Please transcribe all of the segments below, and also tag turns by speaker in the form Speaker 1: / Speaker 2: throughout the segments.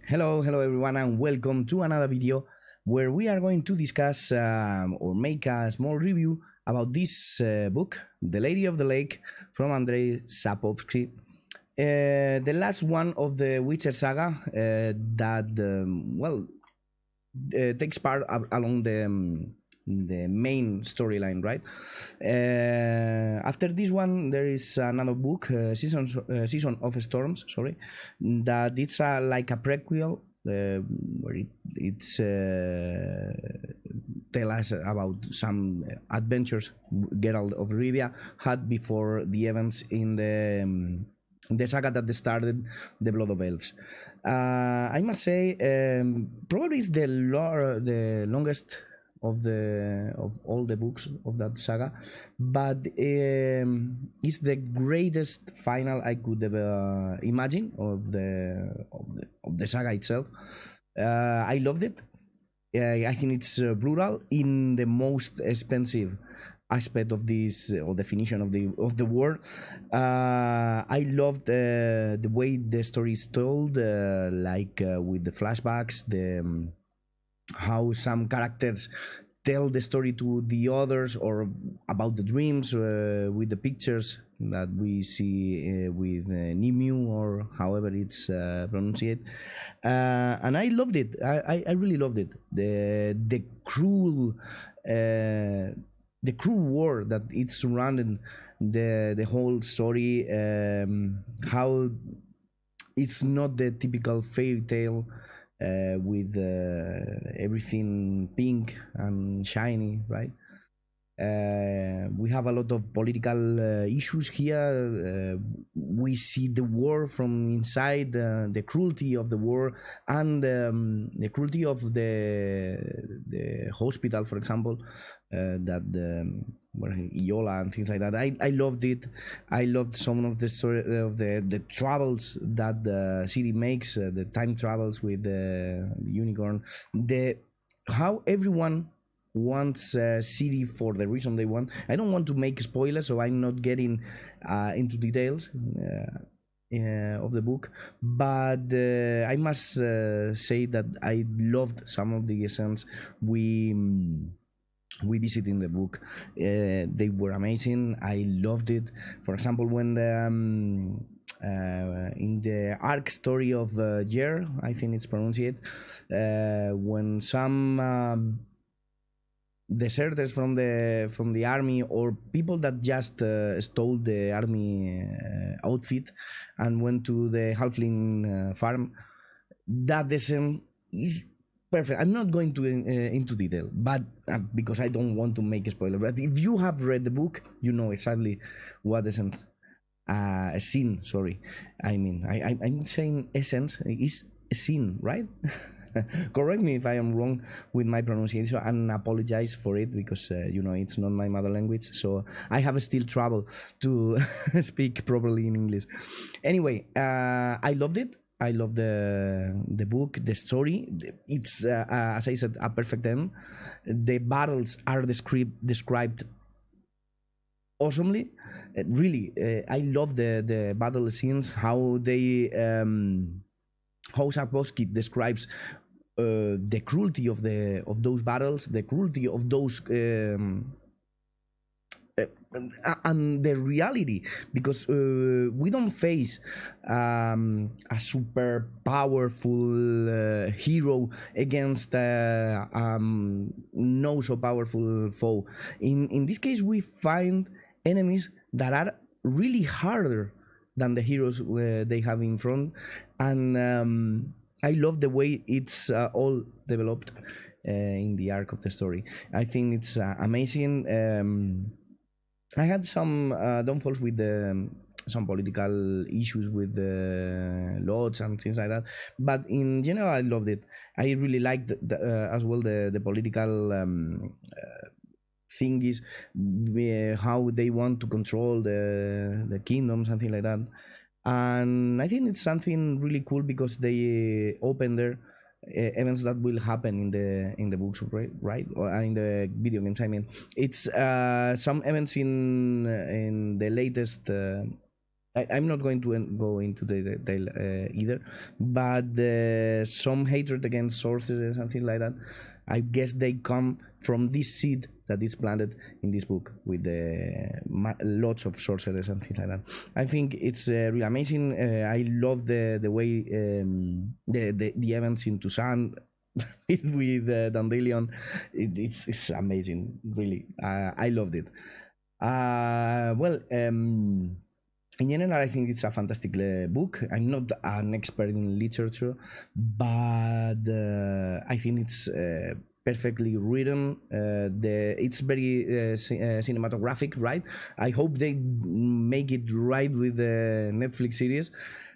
Speaker 1: Hello everyone, and welcome to another video where we are going to discuss or make a small review about this book, The Lady of the Lake, from Andrzej Sapkowski. The last one of the Witcher saga that takes part along the main storyline, right? After this one, there is another book, Season of Storms. Sorry, that it's like a prequel where it's tell us about some adventures Geralt of Rivia had before the events in the saga that started the Blood of Elves. I must say, probably it's the longest of all the books of that saga, but it's the greatest final I could ever imagine of the saga itself. I loved it. I think it's brutal in the most expensive aspect of this or definition of the word. I loved the way the story is told, with the flashbacks, the how some characters tell the story to the others, or about the dreams with the pictures that we see with Nimu, or however it's pronounced. And I loved it. I really loved it. The cruel war that it's surrounding the whole story. How it's not the typical fairy tale with everything pink and shiny, right? We have a lot of political issues here. We see the war from inside, the cruelty of the war, and the cruelty of the hospital, for example, where Iola and things like that. I loved it. I loved some of the story of the travels that Ciri makes, the time travels with the unicorn, the how everyone wants Ciri for the reason they want. I don't want to make spoilers, so I'm not getting into details of the book, but I must say that I loved some of the essence we visit in the book. They were amazing. I loved it. For example, when in the arc story of Jer, I think it's pronounced it, when some deserters from the army, or people that just stole the army outfit and went to the halfling farm, that descent is perfect. I'm not going to into detail, but because I don't want to make a spoiler. But if you have read the book, you know exactly what essence scene. Sorry, I'm saying essence is a scene, right? Correct me if I am wrong with my pronunciation, and apologize for it, because it's not my mother language, so I have still trouble to speak properly in English. Anyway, I loved it. I love the book, the story. It's as I said, a perfect end. The battles are described awesomely. Really, I love the battle scenes. How they how Sapkowski describes the cruelty of those battles, the cruelty of those. And the reality, because we don't face a super powerful hero against no so powerful foe. In this case, we find enemies that are really harder than the heroes they have in front, and I love the way it's all developed in the arc of the story. I think it's amazing. I had some downfalls with some political issues with the lords and things like that, but in general, I loved it. I really liked as well the political thing is how they want to control the kingdoms and things like that. And I think it's something really cool, because they open there events that will happen in the books, right, or in the video games. It's some events in the latest I'm not going to go into the detail either, but some hatred against sorcerers and things like that, I guess they come from this seed that is planted in this book with lots of sorcerers and things like that. I think it's really amazing. I love the way the events in Tucson with Dandalion. It's amazing, really. I loved it. In general, I think it's a fantastic book. I'm not an expert in literature, but I think it's perfectly written. It's very cinematographic, right? I hope they make it right with the Netflix series.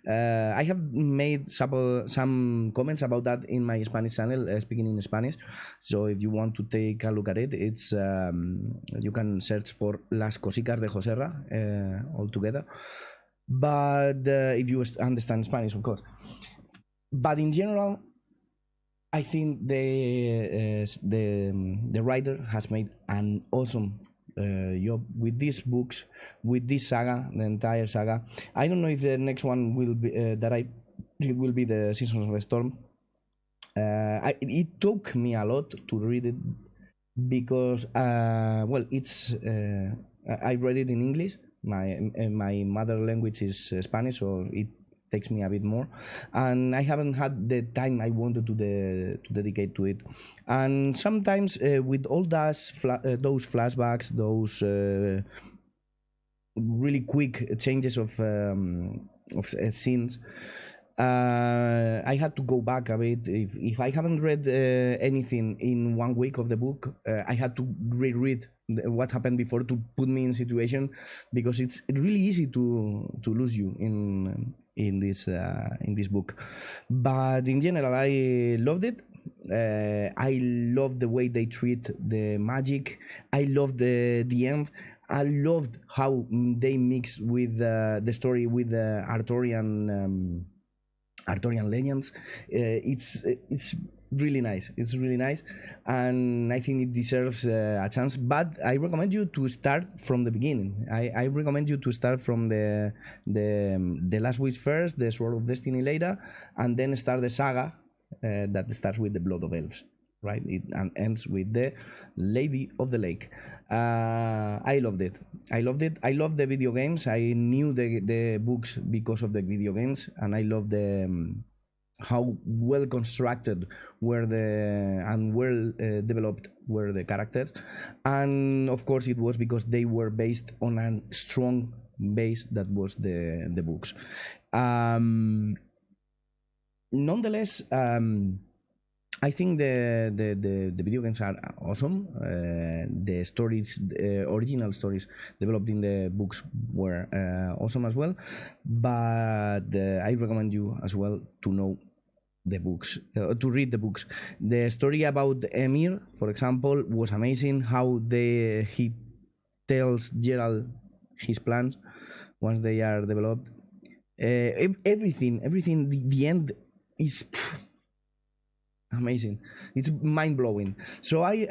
Speaker 1: I have made some comments about that in my Spanish channel, speaking in Spanish. So if you want to take a look at it, it's you can search for Las Cosicas de Joserra all together. But if you understand Spanish, of course. But in general, I think the writer has made an awesome job with these books, with this saga, the entire saga. I don't know if the next one will be it will be the Seasons of the Storm. It took me a lot to read it because it's I read it in English. My mother language is Spanish, so it takes me a bit more, and I haven't had the time I wanted to dedicate to it. And sometimes with all those flashbacks, those really quick changes of scenes, I had to go back a bit. If I haven't read anything in 1 week of the book, I had to reread what happened before to put me in situation, because it's really easy to lose you in this book. But in general, I loved it. I love the way they treat the magic. I love the end. I loved how they mix with the story with the Arthurian legends. It's really nice. It's really nice, and I think it deserves a chance. But I recommend you to start from the beginning. I recommend you to start from the Last Wish first, the Sword of Destiny later, and then start the saga that starts with the Blood of Elves. Right, and ends with the Lady of the Lake. I loved it. I love the video games. I knew the books because of the video games, and I love how well constructed were and well developed were the characters. And of course, it was because they were based on a strong base that was the books. Nonetheless, I think the video games are awesome. The stories, original stories developed in the books were awesome as well. But I recommend you as well to know the books, to read the books. The story about Emir, for example, was amazing. How he tells Geralt his plans once they are developed. Everything. The end is amazing. It's mind-blowing. So I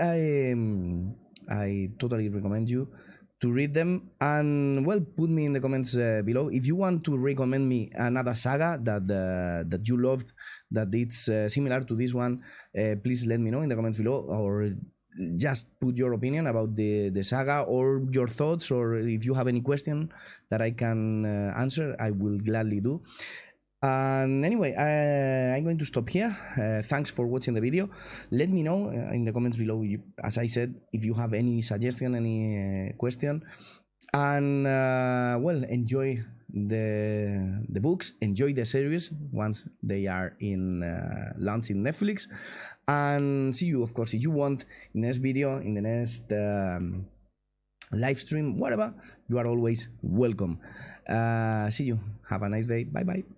Speaker 1: totally recommend you to read them, and well, put me in the comments below if you want to recommend me another saga that you loved, that it's similar to this one. Please let me know in the comments below, or just put your opinion about the saga, or your thoughts, or if you have any question that I can answer, I will gladly do. And anyway, I'm going to stop here. Thanks for watching the video. Let me know in the comments below, as I said, if you have any suggestion, any question. And well, enjoy the books, enjoy the series once they are in launch in Netflix. And see you, of course, if you want, in the next video, in the next live stream, whatever. You are always welcome. See you. Have a nice day. Bye bye.